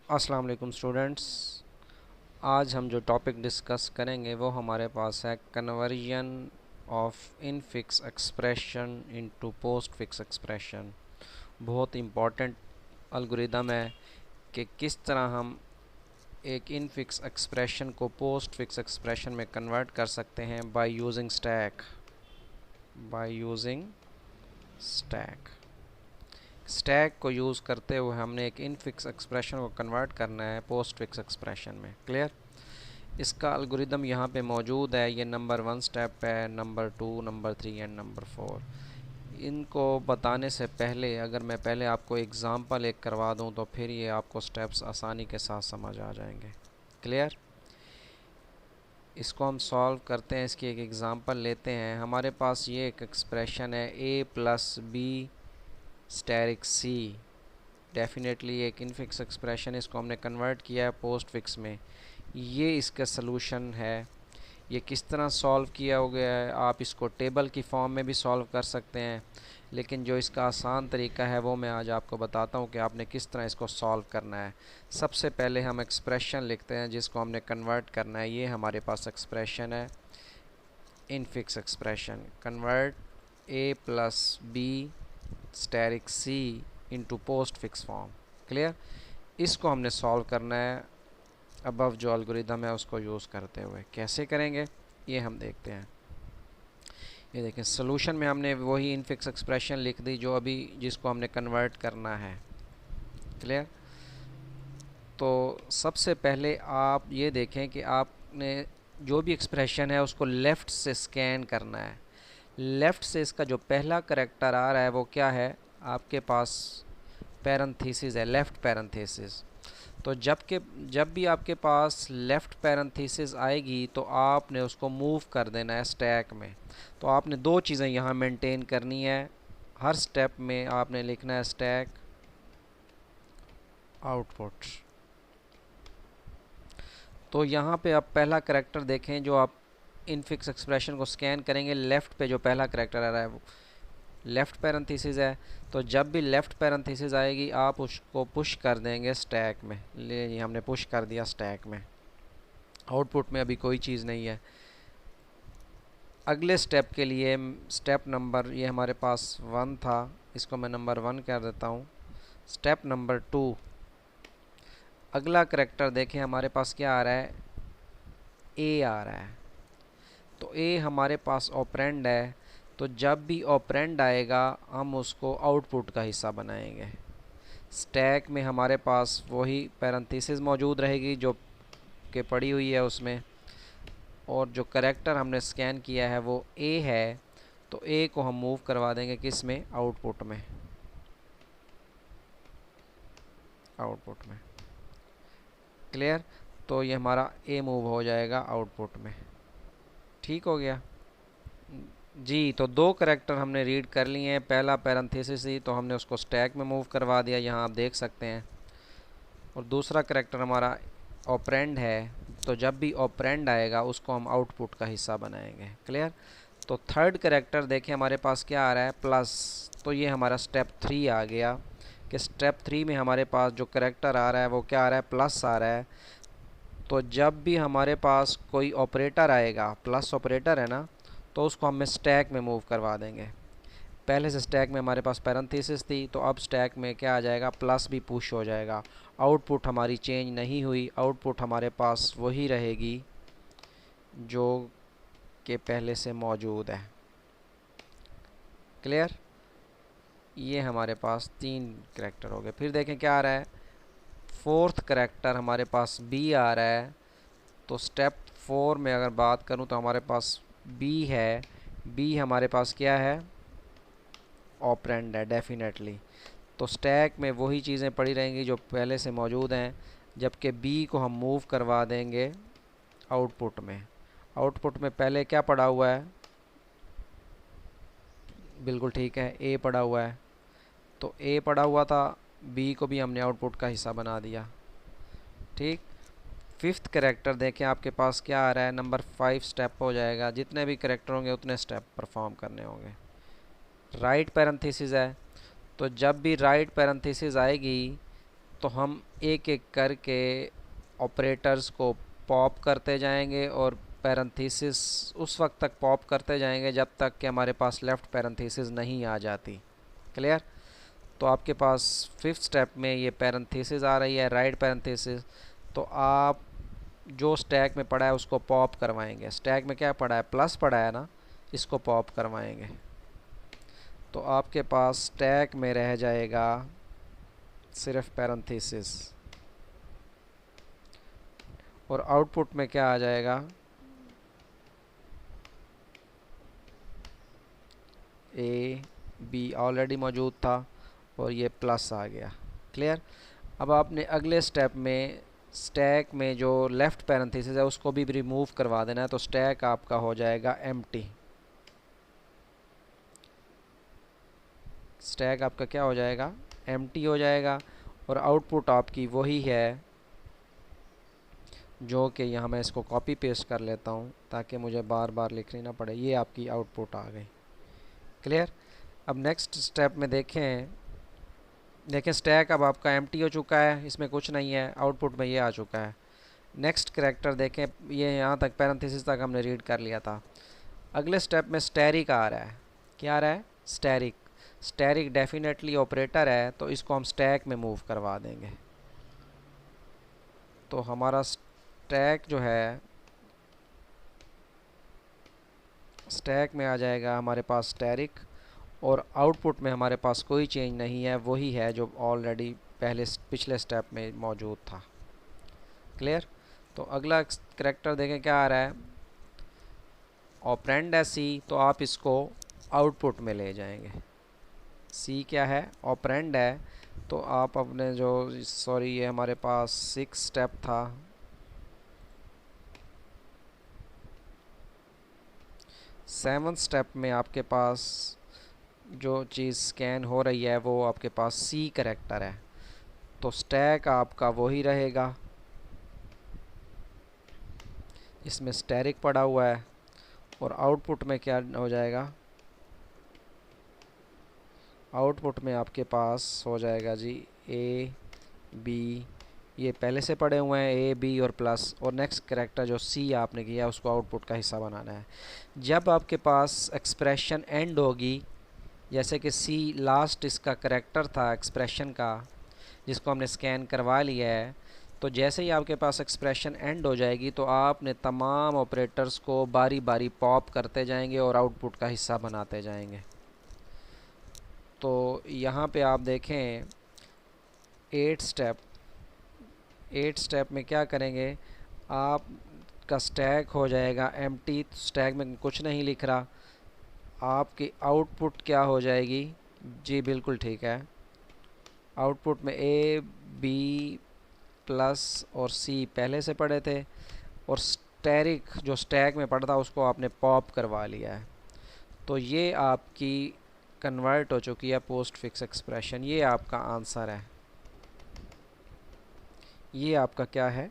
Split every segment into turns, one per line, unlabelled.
अस्सलाम वालेकुम स्टूडेंट्स। आज हम जो टॉपिक डिस्कस करेंगे वो हमारे पास है conversion of infix expression into post fix expression. बहुत इम्पॉर्टेंट अलगोरिदम है कि किस तरह हम एक इनफिक्स एक्सप्रेशन को पोस्ट फिक्स एक्सप्रेशन में कन्वर्ट कर सकते हैं बाय यूजिंग स्टैक। स्टैक को यूज़ करते हुए हमने एक इनफिक्स एक्सप्रेशन को कन्वर्ट करना है पोस्ट फिक्स एक्सप्रेशन में। क्लियर? इसका अलगोरिदम यहाँ पे मौजूद है। ये नंबर 1 स्टेप है, नंबर 2, नंबर 3 एंड नंबर 4। इनको बताने से पहले अगर मैं पहले आपको एग्ज़ाम्पल एक करवा दूँ तो फिर ये आपको स्टेप्स आसानी के साथ समझ आ जाएंगे। क्लियर? इसको हम सॉल्व करते हैं। इसकी एक एग्ज़ाम्पल लेते हैं। हमारे पास ये एक एक्सप्रेशन है a plus b asterisk c. Definitely एक इनफिक्स एक्सप्रेशन, इसको हमने कन्वर्ट किया है पोस्ट फिक्स में। ये इसका सलूशन है। ये किस तरह सॉल्व किया हो गया है, आप इसको टेबल की फॉर्म में भी सॉल्व कर सकते हैं, लेकिन जो इसका आसान तरीका है वो मैं आज आपको बताता हूँ कि आपने किस तरह इसको सॉल्व करना है। सबसे पहले हम एक्सप्रेशन लिखते हैं जिसको हमने कन्वर्ट करना है। ये हमारे पास एक्सप्रेशन है, infix expression. Convert a plus b asterisk c into postfix form. Clear? इसको हमने सॉल्व करना है अबव जो अलगोरिदम है उसको यूज़ करते हुए। कैसे करेंगे ये हम देखते हैं। ये देखें, सोल्यूशन में हमने वही इनफिक्स एक्सप्रेशन लिख दी जो अभी जिसको हमने कन्वर्ट करना है। क्लियर? तो सबसे पहले आप ये देखें कि आपने जो भी एक्सप्रेशन है उसको लेफ़्ट से स्कैन करना है। लेफ़्ट से इसका जो पहला करैक्टर आ रहा है वो क्या है, आपके पास पैरेंथेसिस है, लेफ़्ट पैरेंथेसिस। तो जब भी आपके पास लेफ़्ट पैरेंथेसिस आएगी तो आपने उसको मूव कर देना है स्टैक में। तो आपने दो चीज़ें यहाँ मेंटेन करनी है। हर स्टेप में आपने लिखना है स्टैक आउटपुट। तो यहाँ पे आप पहला करैक्टर देखें, जो आप इनफिक्स एक्सप्रेशन को स्कैन करेंगे, लेफ़्ट पे जो पहला करैक्टर आ रहा है वो लेफ़्ट पैरेंथेसिस है। तो जब भी लेफ़्ट पैरेंथेसिस आएगी आप उसको पुश कर देंगे स्टैक में। ये हमने पुश कर दिया स्टैक में। आउटपुट में अभी कोई चीज़ नहीं है। अगले स्टेप के लिए स्टेप नंबर, ये हमारे पास 1 था, इसको मैं नंबर 1 कर देता हूँ। स्टेप नंबर 2, अगला करैक्टर देखें हमारे पास क्या आ रहा है, ए आ रहा है। तो ए हमारे पास ऑपरेंड है। तो जब भी ऑपरेंड आएगा हम उसको आउटपुट का हिस्सा बनाएंगे। स्टैक में हमारे पास वही पैरेंथेसिस मौजूद रहेगी जो कि पड़ी हुई है उसमें, और जो करैक्टर हमने स्कैन किया है वो ए है। तो ए को हम मूव करवा देंगे किस में, आउटपुट में। आउटपुट में। क्लियर? तो ये हमारा ए मूव हो जाएगा आउटपुट में। ठीक हो गया जी। तो दो करैक्टर हमने रीड कर लिए हैं। पहला पैरेंथेसिस ही तो हमने उसको स्टैक में मूव करवा दिया, यहाँ आप देख सकते हैं। और दूसरा करैक्टर हमारा ऑपरेंड है। तो जब भी ऑपरेंड आएगा उसको हम आउटपुट का हिस्सा बनाएंगे। क्लियर? तो थर्ड करैक्टर देखें हमारे पास क्या आ रहा है, प्लस। तो ये हमारा स्टेप 3 आ गया कि स्टेप 3 में हमारे पास जो करैक्टर आ रहा है वो क्या आ रहा है, प्लस आ रहा है। तो जब भी हमारे पास कोई ऑपरेटर आएगा, प्लस ऑपरेटर है ना, तो उसको हम स्टैक में मूव करवा देंगे। पहले से स्टैक में हमारे पास पैरेंथेसिस थी, तो अब स्टैक में क्या आ जाएगा, प्लस भी पुश हो जाएगा। आउटपुट हमारी चेंज नहीं हुई, आउटपुट हमारे पास वही रहेगी जो कि पहले से मौजूद है। क्लियर? ये हमारे पास 3 करैक्टर हो गए। फिर देखें क्या आ रहा है, फोर्थ करैक्टर हमारे पास बी आ रहा है। तो स्टेप 4 में अगर बात करूं तो हमारे पास बी है। बी हमारे पास क्या है, ऑपरेंड है डेफिनेटली। तो स्टैक में वही चीज़ें पड़ी रहेंगी जो पहले से मौजूद हैं, जबकि बी को हम मूव करवा देंगे आउटपुट में। आउटपुट में पहले क्या पड़ा हुआ है, बिल्कुल ठीक है, ए पड़ा हुआ है। तो ए पड़ा हुआ था, बी को भी हमने आउटपुट का हिस्सा बना दिया। ठीक। फिफ्थ करैक्टर देखें आपके पास क्या आ रहा है, नंबर 5 स्टेप हो जाएगा। जितने भी करैक्टर होंगे उतने स्टेप परफॉर्म करने होंगे। राइट पैरेंथेसिस है। तो जब भी राइट पैरेंथेसिस आएगी तो हम एक एक करके ऑपरेटर्स को पॉप करते जाएंगे और पैरेंथेसिस उस वक्त तक पॉप करते जाएंगे जब तक कि हमारे पास लेफ़्ट पैरेंथेसिस नहीं आ जाती। क्लियर? तो आपके पास फिफ्थ स्टेप में ये पैरेंथेसिस आ रही है, राइट पैरेंथेसिस, तो आप जो स्टैक में पड़ा है उसको पॉप करवाएंगे। स्टैक में क्या पड़ा है? प्लस पड़ा है ना, इसको पॉप करवाएंगे। तो आपके पास स्टैक में रह जाएगा सिर्फ पैरेंथेसिस और आउटपुट में क्या आ जाएगा? ए बी ऑलरेडी मौजूद था और ये प्लस आ गया। क्लियर? अब आपने अगले स्टेप में स्टैक में जो लेफ़्ट पैरेंथेसिस है उसको भी रिमूव करवा देना है, तो स्टैक आपका हो जाएगा एम्प्टी। स्टैक आपका क्या हो जाएगा? एम्प्टी हो जाएगा और आउटपुट आपकी वही है जो कि यहाँ मैं इसको कॉपी पेस्ट कर लेता हूँ ताकि मुझे बार बार लिखनी ना पड़े। ये आपकी आउटपुट आ गई। क्लियर? अब नेक्स्ट स्टेप में देखें स्टैक अब आपका एम्प्टी हो चुका है, इसमें कुछ नहीं है, आउटपुट में ये आ चुका है। नेक्स्ट कैरेक्टर देखें, ये यहाँ तक पैरेंथेसिस तक हमने रीड कर लिया था। अगले स्टेप में स्टैरिक आ रहा है। क्या आ रहा है? स्टैरिक। स्टैरिक डेफिनेटली ऑपरेटर है, तो इसको हम स्टैक में मूव करवा देंगे। तो हमारा स्टैक जो है, स्टैक में आ जाएगा हमारे पास स्टैरिक और आउटपुट में हमारे पास कोई चेंज नहीं है, वही है जो ऑलरेडी पिछले स्टेप में मौजूद था। क्लियर? तो अगला करैक्टर देखें क्या आ रहा है? ऑपरेंड है सी, तो आप इसको आउटपुट में ले जाएंगे। सी क्या है? ऑपरेंड है, तो आप अपने जो सॉरी ये हमारे पास 6 स्टेप था, सेवन्थ स्टेप में आपके पास जो चीज़ स्कैन हो रही है वो आपके पास सी करैक्टर है, तो स्टैक आपका वही रहेगा। इसमें स्टैरिक पड़ा हुआ है और आउटपुट में क्या हो जाएगा? आउटपुट में आपके पास हो जाएगा जी ए बी, ये पहले से पड़े हुए हैं ए बी और प्लस, और नेक्स्ट करैक्टर जो सी आपने किया उसको आउटपुट का हिस्सा बनाना है। जब आपके पास एक्सप्रेशन एंड होगी, जैसे कि सी लास्ट इसका करैक्टर था एक्सप्रेशन का जिसको हमने स्कैन करवा लिया है, तो जैसे ही आपके पास एक्सप्रेशन एंड हो जाएगी तो आपने तमाम ऑपरेटर्स को बारी बारी पॉप करते जाएंगे और आउटपुट का हिस्सा बनाते जाएंगे। तो यहाँ पे आप देखें 8 स्टेप में क्या करेंगे? आपका स्टैक हो जाएगा एम्प्टी, स्टैक में कुछ नहीं लिख रहा। आपकी आउटपुट क्या हो जाएगी? जी बिल्कुल ठीक है, आउटपुट में ए बी प्लस और सी पहले से पढ़े थे और स्टैरिक जो स्टैक में पढ़ा था उसको आपने पॉप करवा लिया है। तो ये आपकी कन्वर्ट हो चुकी है पोस्ट फिक्स एक्सप्रेशन। ये आपका आंसर है, ये आपका क्या है?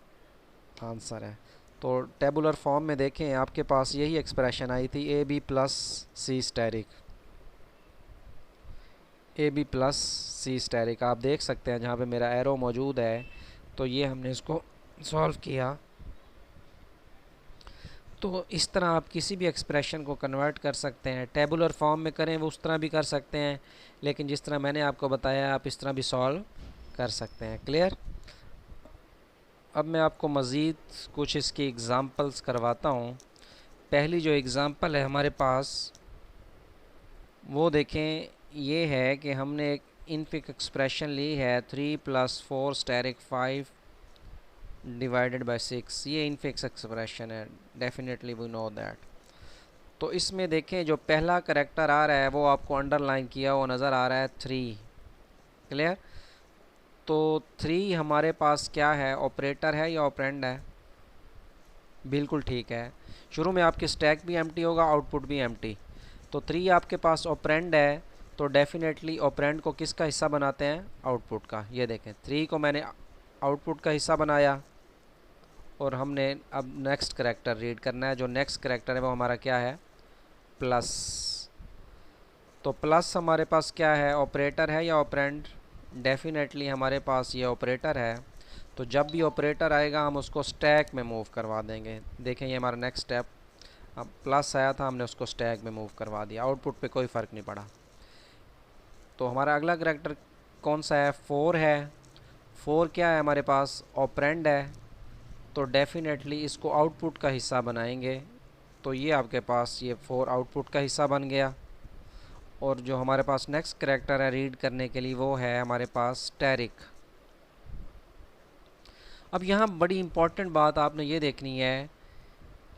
आंसर है। तो टेबुलर फॉर्म में देखें आपके पास यही एक्सप्रेशन आई थी, a b plus c asterisk, a b plus c asterisk. आप देख सकते हैं जहाँ पे मेरा एरो मौजूद है, तो ये हमने इसको सॉल्व किया। तो इस तरह आप किसी भी एक्सप्रेशन को कन्वर्ट कर सकते हैं। टेबुलर फॉर्म में करें वो उस तरह भी कर सकते हैं, लेकिन जिस तरह मैंने आपको बताया आप इस तरह भी सॉल्व कर सकते हैं। क्लियर? अब मैं आपको मज़ीद कुछ इसकी एग्ज़ाम्पल्स करवाता हूँ। पहली जो एग्ज़ाम्पल है हमारे पास वो देखें, ये है कि हमने एक इनफिक्स एक्सप्रेशन ली है 3 + 4 स्टैरिक 5 डिवाइडेड बाय 6। ये इनफिक्स एक्सप्रेशन है, डेफिनेटली वी नो दैट। तो इसमें देखें जो पहला करैक्टर आ रहा है वो आपको अंडरलाइन किया हुआ नज़र आ रहा है 3। क्लियर? तो 3 हमारे पास क्या है? ऑपरेटर है या ऑपरेंड है? बिल्कुल ठीक है। शुरू में आपके स्टैक भी एम्प्टी होगा, आउटपुट भी एम्प्टी। तो 3 आपके पास ऑपरेंड है, तो डेफिनेटली ऑपरेंड को किसका हिस्सा बनाते हैं? आउटपुट का। ये देखें 3 को मैंने आउटपुट का हिस्सा बनाया और हमने अब नेक्स्ट करैक्टर रीड करना है। जो नेक्स्ट करैक्टर है वो हमारा क्या है? प्लस। तो प्लस हमारे पास क्या है? ऑपरेटर है या ऑपरेंड? डेफिनेटली हमारे पास ये ऑपरेटर है, तो जब भी ऑपरेटर आएगा हम उसको स्टैक में मूव करवा देंगे। देखें ये हमारा नेक्स्ट स्टेप, अब प्लस आया था हमने उसको स्टैक में मूव करवा दिया, आउटपुट पे कोई फ़र्क नहीं पड़ा। तो हमारा अगला करैक्टर कौन सा है, 4 है। 4 क्या है हमारे पास, ऑपरेंड है, तो डेफिनेटली इसको आउटपुट का हिस्सा बनाएंगे। तो ये आपके पास ये 4 आउटपुट का हिस्सा बन गया। और जो हमारे पास नेक्स्ट करैक्टर है रीड करने के लिए वो है हमारे पास स्टैरिक। अब यहाँ बड़ी इम्पॉर्टेंट बात आपने ये देखनी है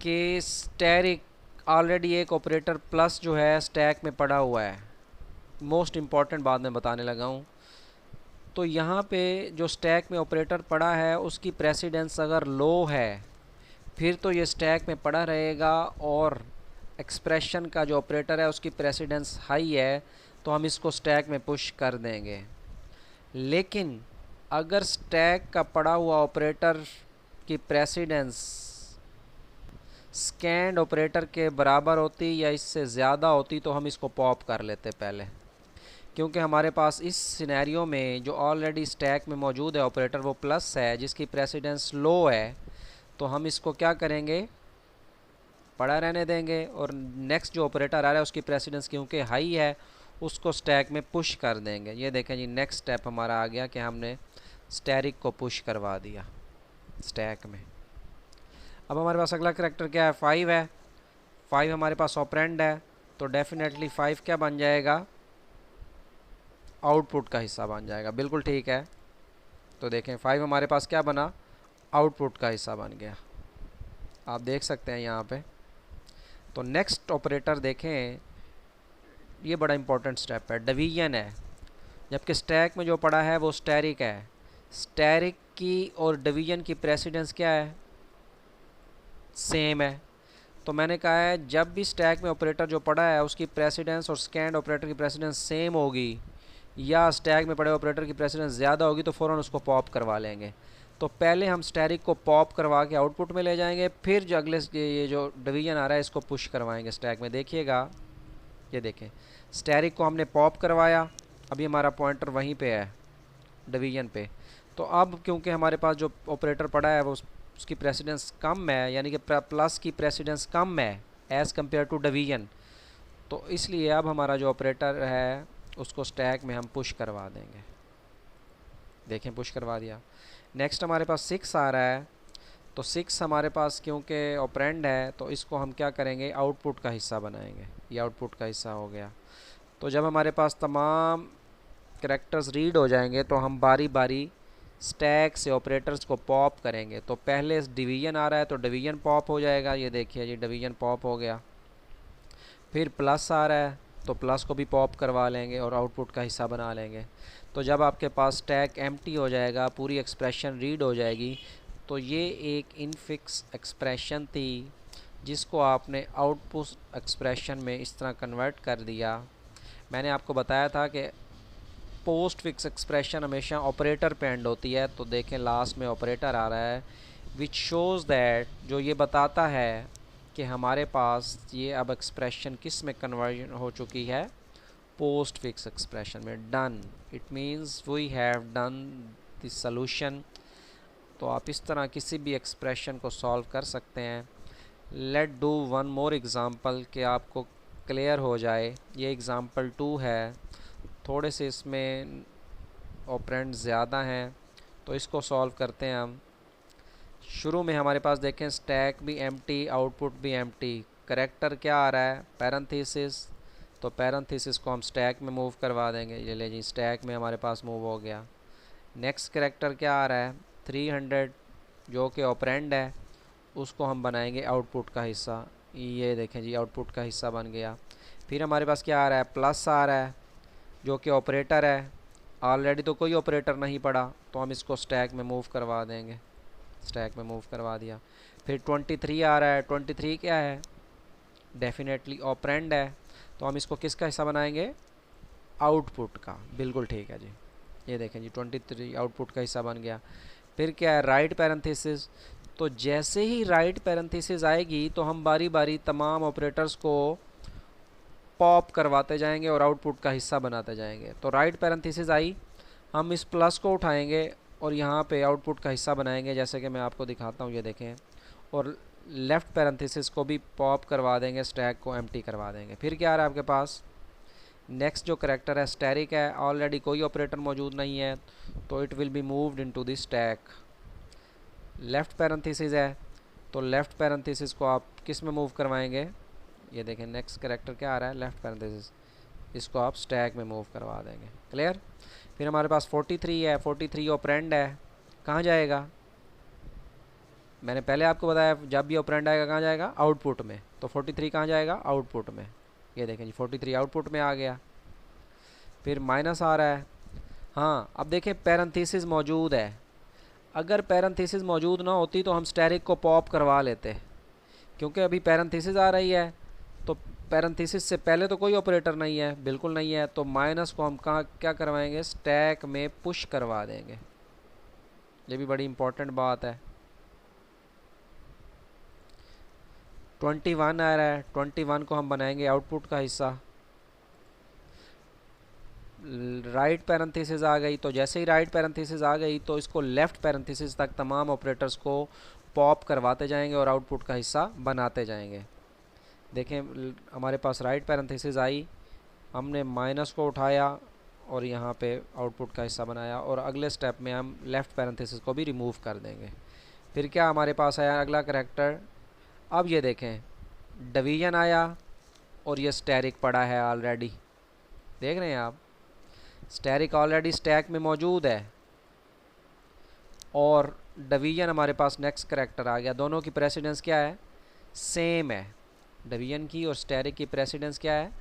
कि स्टैरिक ऑलरेडी एक ऑपरेटर प्लस जो है स्टैक में पड़ा हुआ है। मोस्ट इम्पॉर्टेंट बात मैं बताने लगा हूँ। तो यहाँ पे जो स्टैक में ऑपरेटर पड़ा है उसकी प्रेसिडेंस अगर लो है फिर तो ये स्टैक में पड़ा रहेगा, और एक्सप्रेशन का जो ऑपरेटर है उसकी प्रेसिडेंस हाई है तो हम इसको स्टैक में पुश कर देंगे। लेकिन अगर स्टैक का पड़ा हुआ ऑपरेटर की प्रेसिडेंस स्कैंड ऑपरेटर के बराबर होती या इससे ज़्यादा होती तो हम इसको पॉप कर लेते पहले, क्योंकि हमारे पास इस सिनेरियो में जो ऑलरेडी स्टैक में मौजूद है ऑपरेटर वो प्लस है जिसकी प्रेसिडेंस लो है, तो हम इसको क्या करेंगे, पड़ा रहने देंगे। और नेक्स्ट जो ऑपरेटर आ रहा है उसकी प्रेसिडेंस क्योंकि हाई है उसको स्टैक में पुश कर देंगे। ये देखें जी नेक्स्ट स्टेप हमारा आ गया कि हमने स्टैरिक को पुश करवा दिया स्टैक में। अब हमारे पास अगला करैक्टर क्या है, 5 है। 5 हमारे पास ऑपरेंड है, तो डेफिनेटली 5 क्या बन जाएगा, आउटपुट का हिस्सा बन जाएगा। बिल्कुल ठीक है। तो देखें 5 हमारे पास क्या बना, आउटपुट का हिस्सा बन गया, आप देख सकते हैं यहाँ पे। तो नेक्स्ट ऑपरेटर देखें, ये बड़ा इंपॉर्टेंट स्टेप है, डिवीजन है। जबकि स्टैक में जो पड़ा है वो स्टैरिक है, स्टैरिक की और डिवीजन की प्रेसिडेंस क्या है, सेम है। तो मैंने कहा है जब भी स्टैक में ऑपरेटर जो पड़ा है उसकी प्रेसिडेंस और स्कैंड ऑपरेटर की प्रेसिडेंस सेम होगी या स्टैक में पड़े ऑपरेटर की प्रेसिडेंस ज़्यादा होगी तो फ़ौरन उसको पॉप करवा लेंगे। तो पहले हम स्टैरिक को पॉप करवा के आउटपुट में ले जाएंगे, फिर जो अगले ये जो डिवीजन आ रहा है इसको पुश करवाएंगे स्टैक में। देखिएगा ये देखें, स्टैरिक को हमने पॉप करवाया, अभी हमारा पॉइंटर वहीं पे है डिवीजन पे। तो अब क्योंकि हमारे पास जो ऑपरेटर पड़ा है वो उसकी प्रेसिडेंस कम है, यानी कि प्लस की प्रेसिडेंस कम है एज़ कम्पेयर टू डिवीजन, तो इसलिए अब हमारा जो ऑपरेटर है उसको स्टैक में हम पुश करवा देंगे। देखें पुश करवा दिया। नेक्स्ट हमारे पास 6 आ रहा है, तो 6 हमारे पास क्योंकि ऑपरेंड है तो इसको हम क्या करेंगे, आउटपुट का हिस्सा बनाएंगे। ये आउटपुट का हिस्सा हो गया। तो जब हमारे पास तमाम करैक्टर्स रीड हो जाएंगे तो हम बारी बारी स्टैक से ऑपरेटर्स को पॉप करेंगे। तो पहले डिवीजन आ रहा है तो डिवीजन पॉप हो जाएगा, ये देखिए ये डिवीजन पॉप हो गया। फिर प्लस आ रहा है तो प्लस को भी पॉप करवा लेंगे और आउटपुट का हिस्सा बना लेंगे। तो जब आपके पास स्टैक एम्प्टी हो जाएगा, पूरी एक्सप्रेशन रीड हो जाएगी, तो ये एक इनफिक्स एक्सप्रेशन थी जिसको आपने आउटपुट एक्सप्रेशन में इस तरह कन्वर्ट कर दिया। मैंने आपको बताया था कि पोस्ट फिक्स एक्सप्रेशन हमेशा ऑपरेटर पे एंड होती है, तो देखें लास्ट में ऑपरेटर आ रहा है विच शोज़ दैट, जो ये बताता है कि हमारे पास ये अब एक्सप्रेशन किस में कन्वर्जन हो चुकी है, पोस्ट फिक्स एक्सप्रेशन में। Done, it means we have done the solution. तो आप इस तरह किसी भी एक्सप्रेशन को सॉल्व कर सकते हैं। Let do one more example कि आपको क्लियर हो जाए। ये एग्ज़ाम्पल 2 है, थोड़े से इसमें ऑपरेंड ज़्यादा हैं तो इसको सॉल्व करते हैं हम। शुरू में हमारे पास देखें स्टैक भी एम्प्टी, आउटपुट भी एम्प्टी। करैक्टर क्या आ रहा है, पैरेंथेसिस, तो पैरेंथेसिस को हम स्टैक में मूव करवा देंगे। ये ले जी स्टैक में हमारे पास मूव हो गया। नेक्स्ट करैक्टर क्या आ रहा है, 300 जो कि ऑपरेंड है, उसको हम बनाएंगे आउटपुट का हिस्सा। ये देखें जी आउटपुट का हिस्सा बन गया। फिर हमारे पास क्या आ रहा है, प्लस आ रहा है जो कि ऑपरेटर है। ऑलरेडी तो कोई ऑपरेटर नहीं पड़ा तो हम इसको स्टैक में मूव करवा देंगे, स्टैक में मूव करवा दिया। फिर 23 आ रहा है, 23 क्या है, डेफिनेटली ऑपरेंड है, तो हम इसको किसका हिस्सा बनाएंगे, आउटपुट का। बिल्कुल ठीक है जी। ये देखें जी 23 आउटपुट का हिस्सा बन गया। फिर क्या है, राइट पैरेंथेसिस, तो जैसे ही राइट पैरेंथेसिस आएगी तो हम बारी बारी तमाम ऑपरेटर्स को पॉप करवाते जाएंगे और आउटपुट का हिस्सा बनाते जाएंगे। तो राइट पैरेंथेसिस आई, हम इस प्लस को उठाएंगे और यहाँ पे आउटपुट का हिस्सा बनाएंगे, जैसे कि मैं आपको दिखाता हूँ, ये देखें, और लेफ़्ट पैरेंथेसिस को भी पॉप करवा देंगे, स्टैक को एम्प्टी करवा देंगे। फिर क्या आ रहा है आपके पास, नेक्स्ट जो करेक्टर है स्टैरिक है, ऑलरेडी कोई ऑपरेटर मौजूद नहीं है तो it will be moved into the stack. Left parenthesis है तो लेफ़्ट पैरेंथेसिस को आप किस में मूव करवाएंगे, ये देखें नेक्स्ट करेक्टर क्या आ रहा है, लेफ़्ट पैरेंथेसिस, इसको आप स्टैक में मूव करवा देंगे। क्लियर। फिर हमारे पास 43 है, 43 ऑपरेंड है, कहाँ जाएगा, मैंने पहले आपको बताया जब भी ऑपरेंड आएगा कहाँ जाएगा, आउटपुट में, तो 43 कहाँ जाएगा, आउटपुट में। ये देखें जी 43 आउटपुट में आ गया। फिर माइनस आ रहा है, हाँ अब देखें पैरेंथेसिस मौजूद है, अगर पैरेंथेसिस मौजूद ना होती तो हम स्टैरिक को पॉप करवा लेते, क्योंकि अभी पैरेंथेसिस आ रही है तो पैरेंथेसिस से पहले तो कोई ऑपरेटर नहीं है, बिल्कुल नहीं है, तो माइनस को हम कहाँ क्या करवाएंगे, स्टैक में पुश करवा देंगे। ये भी बड़ी इंपॉर्टेंट बात है। 21 आ रहा है, 21 को हम बनाएंगे आउटपुट का हिस्सा। राइट पैरेंथेसिस आ गई, तो जैसे ही राइट पैरेंथेसिस आ गई तो इसको लेफ़्ट पैरेंथेसिस तक तमाम ऑपरेटर्स को पॉप करवाते जाएंगे और आउटपुट का हिस्सा बनाते जाएंगे। देखें हमारे पास राइट पैरेंथेसिस आई, हमने माइनस को उठाया और यहाँ पे आउटपुट का हिस्सा बनाया, और अगले स्टेप में हम लेफ़्ट पैरेंथेसिस को भी रिमूव कर देंगे। फिर क्या हमारे पास आया अगला करैक्टर, अब ये देखें डिवीज़न आया और ये स्टैरिक पड़ा है ऑलरेडी, देख रहे हैं आप, स्टैरिक ऑलरेडी स्टैक में मौजूद है और डिवीज़न हमारे पास नेक्स्ट करैक्टर आ गया। दोनों की प्रेसिडेंस क्या है, सेम है, डिवीज़न की और स्टैरिक की प्रेसिडेंस क्या है,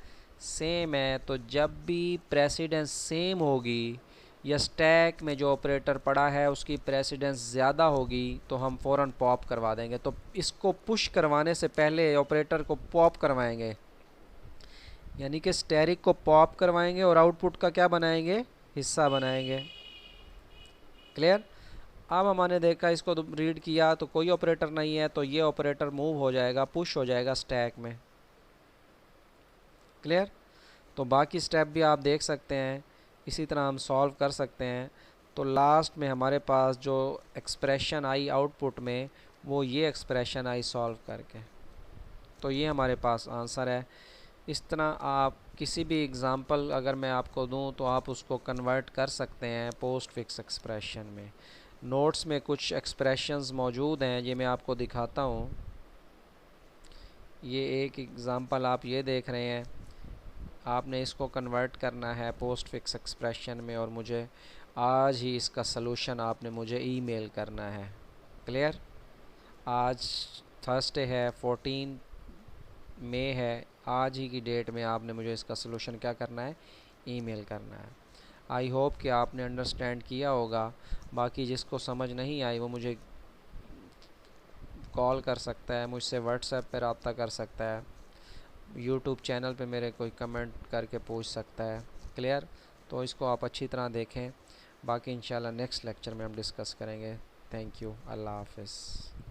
सेम है। तो जब भी प्रेसिडेंस सेम होगी या स्टैक में जो ऑपरेटर पड़ा है उसकी प्रेसिडेंस ज़्यादा होगी तो हम फ़ौरन पॉप करवा देंगे। तो इसको पुश करवाने से पहले ऑपरेटर को पॉप करवाएंगे, यानी कि स्टैरिक को पॉप करवाएंगे और आउटपुट का क्या बनाएंगे, हिस्सा बनाएंगे। क्लियर। अब हमने देखा, इसको रीड किया तो कोई ऑपरेटर नहीं है, तो ये ऑपरेटर मूव हो जाएगा, पुश हो जाएगा स्टैक में। क्लियर। तो बाकी स्टेप भी आप देख सकते हैं, इसी तरह हम सॉल्व कर सकते हैं। तो लास्ट में हमारे पास जो एक्सप्रेशन आई आउटपुट में वो ये एक्सप्रेशन आई सॉल्व करके, तो ये हमारे पास आंसर है। इस तरह आप किसी भी एग्ज़ाम्पल अगर मैं आपको दूं तो आप उसको कन्वर्ट कर सकते हैं पोस्ट फिक्स एक्सप्रेशन में। नोट्स में कुछ एक्सप्रेशंस मौजूद हैं, ये मैं आपको दिखाता हूँ। ये एक एग्ज़ाम्पल आप ये देख रहे हैं, आपने इसको कन्वर्ट करना है पोस्ट फिक्स एक्सप्रेशन में और मुझे आज ही इसका सलूशन आपने मुझे ईमेल करना है। क्लियर। आज थर्सडे है, 14 मई है, आज ही की डेट में आपने मुझे इसका सलूशन क्या करना है, ईमेल करना है। आई होप कि आपने अंडरस्टैंड किया होगा। बाकी जिसको समझ नहीं आई वो मुझे कॉल कर सकता है, मुझसे व्हाट्सएप पर रब्ता कर सकता है, यूट्यूब चैनल पे मेरे कोई कमेंट करके पूछ सकता है। क्लियर। तो इसको आप अच्छी तरह देखें, बाकी इंशाल्लाह नेक्स्ट लेक्चर में हम डिस्कस करेंगे। थैंक यू, अल्लाह हाफ़िज़।